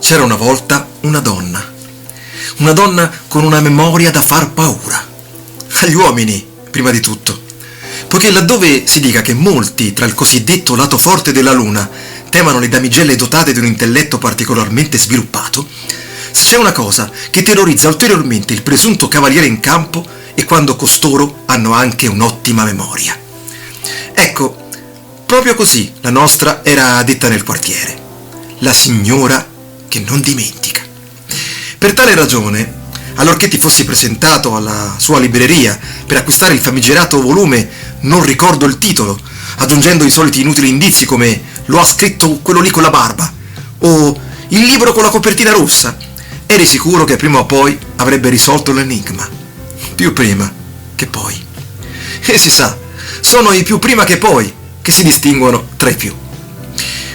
C'era una volta una donna con una memoria da far paura. Agli uomini, prima di tutto, poiché laddove si dica che molti, tra il cosiddetto lato forte della luna, temano le damigelle dotate di un intelletto particolarmente sviluppato, se c'è una cosa che terrorizza ulteriormente il presunto cavaliere in campo è quando costoro hanno anche un'ottima memoria. Ecco, proprio così la nostra era detta nel quartiere: la signora che non dimentica. Per tale ragione, allorché ti fossi presentato alla sua libreria per acquistare il famigerato volume Non ricordo il titolo, aggiungendo i soliti inutili indizi come "lo ha scritto quello lì con la barba" o "il libro con la copertina rossa", eri sicuro che prima o poi avrebbe risolto l'enigma. Più prima che poi. E si sa, sono i più prima che poi che si distinguono tra i più.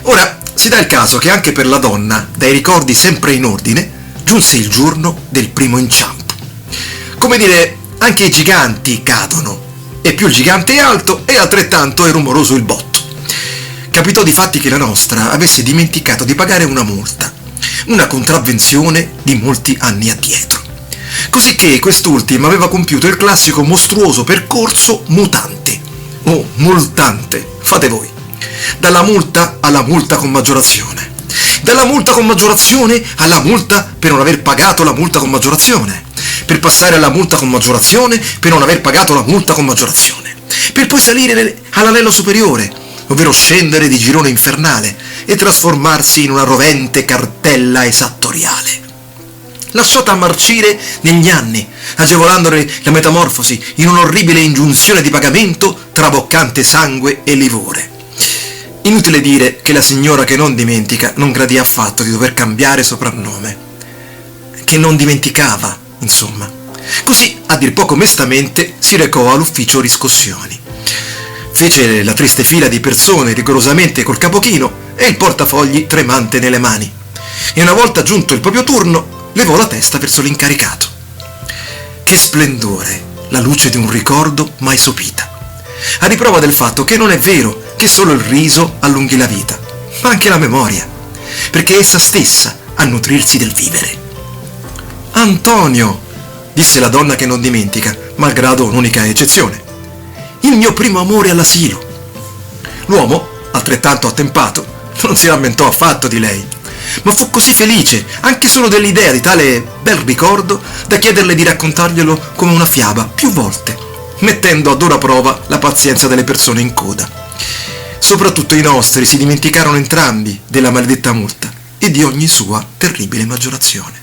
Ora, si dà il caso che anche per la donna, dai ricordi sempre in ordine, giunse il giorno del primo inciampo. Come dire, anche i giganti cadono, e più il gigante è alto e altrettanto è rumoroso il botto. Capitò difatti che la nostra avesse dimenticato di pagare una multa, una contravvenzione di molti anni addietro, cosicché quest'ultima aveva compiuto il classico mostruoso percorso mutante, o multante, fate voi, dalla multa alla multa con maggiorazione, dalla multa con maggiorazione alla multa per non aver pagato la multa con maggiorazione, per passare alla multa con maggiorazione per non aver pagato la multa con maggiorazione, per poi salire all'anello superiore, ovvero scendere di girone infernale e trasformarsi in una rovente cartella esattoriale, lasciata marcire negli anni, agevolandone la metamorfosi in un'orribile ingiunzione di pagamento traboccante sangue e livore. Inutile dire che la signora che non dimentica non gradì affatto di dover cambiare soprannome, che non dimenticava, insomma. Così, a dir poco mestamente, si recò all'ufficio riscossioni. Fece la triste fila di persone rigorosamente col capo chino e il portafogli tremante nelle mani, e una volta giunto il proprio turno levò la testa verso l'incaricato. Che splendore la luce di un ricordo mai sopita, a riprova del fatto che non è vero che solo il riso allunghi la vita, ma anche la memoria, perché è essa stessa a nutrirsi del vivere. Antonio, disse la donna che non dimentica, malgrado un'unica eccezione, il mio primo amore all'asilo. L'uomo, altrettanto attempato, non si rammentò affatto di lei, ma fu così felice anche solo dell'idea di tale bel ricordo da chiederle di raccontarglielo come una fiaba più volte, mettendo a dura prova la pazienza delle persone in coda. Soprattutto i nostri si dimenticarono entrambi della maledetta multa e di ogni sua terribile maggiorazione.